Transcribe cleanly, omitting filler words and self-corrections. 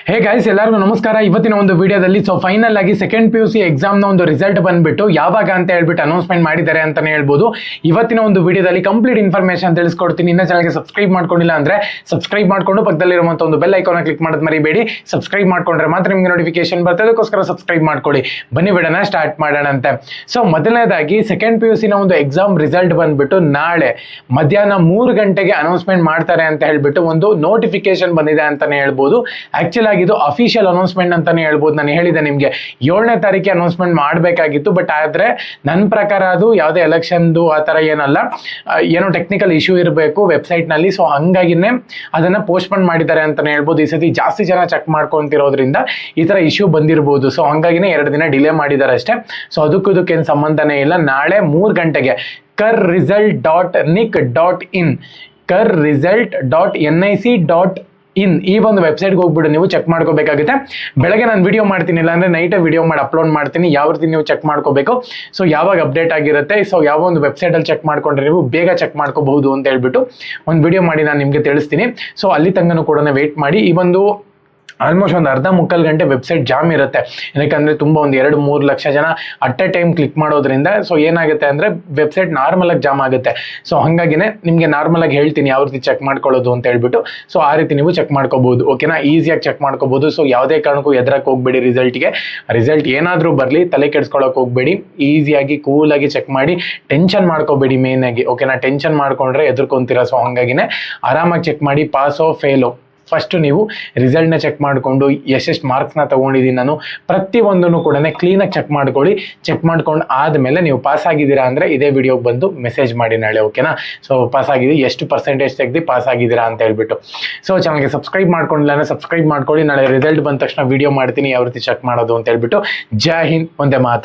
Hey guys, ಎಲ್ಲರಿಗೂ ನಮಸ್ಕಾರ. ಇವತ್ತಿನ ಒಂದು ವಿಡಿಯೋದಲ್ಲಿ ಫೈನಲ್ ಆಗಿ ಸೆಕೆಂಡ್ PUC ಎಕ್ಸಾಮ್ನ ಒಂದು ರಿಸಲ್ಟ್ ಬಂದ್ಬಿಟ್ಟು ಯಾವಾಗ ಅಂತ ಹೇಳ್ಬಿಟ್ಟು ಅನೌನ್ಸ್ಮೆಂಟ್ ಮಾಡಿದ್ದಾರೆ ಅಂತಾನೆ ಹೇಳ್ಬೋದು. ಇವತ್ತಿನ ಒಂದು ವಿಡಿಯೋದಲ್ಲಿ ಕಂಪ್ಲೀಟ್ ಇನ್ಫಾರ್ಮೇಶನ್ ತಿಳಿಸ್ಕೊಡ್ತೀನಿ. ಇನ್ನ ಚಾನಲ್ಗೆ ಸಬ್ಸ್ಕ್ರೈಬ್ ಮಾಡ್ಕೊಂಡಿಲ್ಲ ಅಂದ್ರೆ ಸಬ್ಸ್ಕ್ರೈಬ್ ಮಾಡ್ಕೊಂಡು ಪಕ್ಕದಲ್ಲಿರುವಂತ ಒಂದು ಬೆಲ್ ಐಕಾನ್ ಕ್ಲಿಕ್ ಮಾಡೋದು ಮರಿಬೇಡಿ. ಸಬ್ಸ್ಕ್ರೈಬ್ ಮಾಡ್ಕೊಂಡ್ರೆ ಮಾತ್ರ ನಿಮಗೆ ನೋಟಿಫಿಕೇಶನ್ ಬರ್ತದೆ, ಅದಕ್ಕೋಸ್ಕರ ಸಬ್ಸ್ಕ್ರೈಬ್ ಮಾಡ್ಕೊಳ್ಳಿ. ಬನ್ನಿ ವಿಡಿಯೋನ ಸ್ಟಾರ್ಟ್ ಮಾಡೋಣಂತೆ. ಮೊದಲನೇದಾಗಿ ಸೆಕೆಂಡ್ PUC ನ ಒಂದು ಎಕ್ಸಾಮ್ ರಿಸಲ್ಟ್ ಬಂದ್ಬಿಟ್ಟು ನಾಳೆ ಮಧ್ಯಾಹ್ನ 3 ಗಂಟೆಗೆ ಅನೌನ್ಸ್ಮೆಂಟ್ ಮಾಡ್ತಾರೆ ಅಂತ ಹೇಳ್ಬಿಟ್ಟು ಒಂದು ನೋಟಿಫಿಕೇಶನ್ ಬಂದಿದೆ ಅಂತಾನೆ ಹೇಳ್ಬೋದು. ಆಕ್ಚುಲ್ ಆಗಿ ಇದು ಅಫಿಷಿಯಲ್ ಅನೌನ್ಸ್ಮೆಂಟ್ ಅಂತಾನೆ ಹೇಳ್ಬೋದು. ನಾನು ಹೇಳಿದೆ ನಿಮಗೆ 7ನೇ ತಾರೀಕಿಗೆ ಅನೌನ್ಸ್ಮೆಂಟ್ ಮಾಡಬೇಕಾಗಿತ್ತು, ಬಟ್ ಆದ್ರೆ ನನ್ನ ಪ್ರಕಾರ ಅದು ಯಾವುದೇ ಎಲೆಕ್ಷನ್ದು ಆ ಥರ ಏನಲ್ಲ, ಏನೋ ಟೆಕ್ನಿಕಲ್ ಇಶ್ಯೂ ಇರಬೇಕು ವೆಬ್ಸೈಟ್ ನಲ್ಲಿ. ಸೊ ಹಂಗಾಗಿನೇ ಅದನ್ನ ಪೋಸ್ಟ್ಪೋನ್ ಮಾಡಿದ್ದಾರೆ ಅಂತಾನೆ ಹೇಳ್ಬೋದು. ಈ ಸತಿ ಜಾಸ್ತಿ ಜನ ಚೆಕ್ ಮಾಡ್ಕೊಂತಿರೋದ್ರಿಂದ ಈ ತರ ಇಶ್ಯೂ ಬಂದಿರಬಹುದು. ಸೊ ಹಂಗಾಗಿನೇ 2 ದಿನ ಡಿಲೇ ಮಾಡಿದ್ದಾರೆ ಅಷ್ಟೇ. ಸೊ ಅದಕ್ಕೇನು ಸಂಬಂಧನೇ ಇಲ್ಲ. ನಾಳೆ 3 ಗಂಟೆಗೆ karresult.nic.in karresult.nic.in ಈ ಒಂದು ವೆಬ್ಸೈಟ್ಗೆ ಹೋಗ್ಬಿಟ್ಟು ನೀವು ಚೆಕ್ ಮಾಡ್ಕೋಬೇಕಾಗುತ್ತೆ. ಬೆಳಗ್ಗೆ ನಾನು ವಿಡಿಯೋ ಮಾಡ್ತೀನಿ, ಇಲ್ಲ ಅಂದ್ರೆ ನೈಟ್ ವಿಡಿಯೋ ಮಾಡಿ ಅಪ್ಲೋಡ್ ಮಾಡ್ತೀನಿ. ಯಾವ ರೀತಿ ನೀವು ಚೆಕ್ ಮಾಡ್ಕೋಬೇಕು, ಸೊ ಯಾವಾಗ ಅಪ್ಡೇಟ್ ಆಗಿರುತ್ತೆ, ಸೊ ಯಾವ ಒಂದು ವೆಬ್ಸೈಟಲ್ಲಿ ಚೆಕ್ ಮಾಡ್ಕೊಂಡ್ರೆ ನೀವು ಬೇಗ ಚೆಕ್ ಮಾಡ್ಕೋಬಹುದು ಅಂತ ಹೇಳ್ಬಿಟ್ಟು ಒಂದು ವಿಡಿಯೋ ಮಾಡಿ ನಾನು ನಿಮಗೆ ತಿಳಿಸ್ತೀನಿ. ಸೊ ಅಲ್ಲಿ ತನಕ ಕೂಡ ವೇಟ್ ಮಾಡಿ. ಈ ಒಂದು ಆಲ್ಮೋಸ್ಟ್ ಒಂದು ಅರ್ಧ ಮುಕ್ಕಾಲು ಗಂಟೆ ವೆಬ್ಸೈಟ್ ಜಾಮ್ ಇರುತ್ತೆ. ಯಾಕಂದರೆ ತುಂಬ ಒಂದು 2-3 ಲಕ್ಷ ಜನ ಅಟ್ ಎ ಟೈಮ್ ಕ್ಲಿಕ್ ಮಾಡೋದ್ರಿಂದ ಸೊ ಏನಾಗುತ್ತೆ ಅಂದರೆ ವೆಬ್ಸೈಟ್ ನಾರ್ಮಲಾಗಿ ಜಾಮ್ ಆಗುತ್ತೆ. ಸೊ ಹಾಗಾಗಿನೇ ನಿಮಗೆ ನಾರ್ಮಲಾಗಿ ಹೇಳ್ತೀನಿ ಯಾವ ರೀತಿ ಚೆಕ್ ಮಾಡ್ಕೊಳ್ಳೋದು ಅಂತ ಹೇಳ್ಬಿಟ್ಟು. ಸೊ ಆ ರೀತಿ ನೀವು ಚೆಕ್ ಮಾಡ್ಕೋಬಹುದು, ಓಕೆನಾ. ಈಸಿಯಾಗಿ ಚೆಕ್ ಮಾಡ್ಕೋಬಹುದು. ಸೊ ಯಾವುದೇ ಕಾರಣಕ್ಕೂ ಎದ್ರಕ್ಕೆ ಹೋಗ್ಬೇಡಿ ರಿಸಲ್ಟ್ಗೆ. ರಿಸಲ್ಟ್ ಏನಾದರೂ ಬರಲಿ ತಲೆ ಕೆಡಿಸ್ಕೊಳ್ಳೋಕೆ ಹೋಗ್ಬೇಡಿ. ಈಸಿಯಾಗಿ ಕೂಲಾಗಿ ಚೆಕ್ ಮಾಡಿ, ಟೆನ್ಷನ್ ಮಾಡ್ಕೋಬೇಡಿ ಮೇಯ್ನಾಗಿ, ಓಕೆನಾ. ಟೆನ್ಷನ್ ಮಾಡ್ಕೊಂಡ್ರೆ ಎದುರ್ಕೊಂತೀರ. ಸೊ ಹಾಗಾಗಿನೇ ಆರಾಮಾಗಿ ಚೆಕ್ ಮಾಡಿ. ಪಾಸೋ ಫೇಲೋ ಫಸ್ಟ್ ನೀವು ರಿಸಲ್ಟ್ನ ಚೆಕ್ ಮಾಡಿಕೊಂಡು ಎಷ್ಟೆಷ್ಟು ಮಾರ್ಕ್ಸ್ನ ತೊಗೊಂಡಿದ್ದೀನಿ ನಾನು ಪ್ರತಿಯೊಂದನ್ನು ಕೂಡ ಕ್ಲೀನಾಗಿ ಚೆಕ್ ಮಾಡ್ಕೊಳ್ಳಿ. ಚೆಕ್ ಮಾಡ್ಕೊಂಡು ಆದಮೇಲೆ ನೀವು ಪಾಸ್ ಆಗಿದ್ದೀರಾ ಅಂದರೆ ಇದೇ ವಿಡಿಯೋಗೆ ಬಂದು ಮೆಸೇಜ್ ಮಾಡಿ ನಾಳೆ, ಓಕೆನಾ. ಸೊ ಪಾಸ್ ಆಗಿದ್ದು ಎಷ್ಟು ಪರ್ಸೆಂಟೇಜ್ ತೆಗೆದು ಪಾಸ್ ಆಗಿದ್ದೀರಾ ಅಂತ ಹೇಳ್ಬಿಟ್ಟು. ಸೊ ಚಾನಲ್ಗೆ ಸಬ್ಸ್ಕ್ರೈಬ್ ಮಾಡ್ಕೊಂಡಿಲ್ಲ ಅಂದರೆ ಸಬ್ಸ್ಕ್ರೈಬ್ ಮಾಡ್ಕೊಳ್ಳಿ. ನಾಳೆ ರಿಸಲ್ಟ್ ಬಂದ ತಕ್ಷಣ ವಿಡಿಯೋ ಮಾಡ್ತೀನಿ ಯಾವ ರೀತಿ ಚೆಕ್ ಮಾಡೋದು ಅಂತ ಹೇಳ್ಬಿಟ್ಟು. ಜೈ ಹಿಂದ್, ಒಂದೇ ಮಾತ್ರ.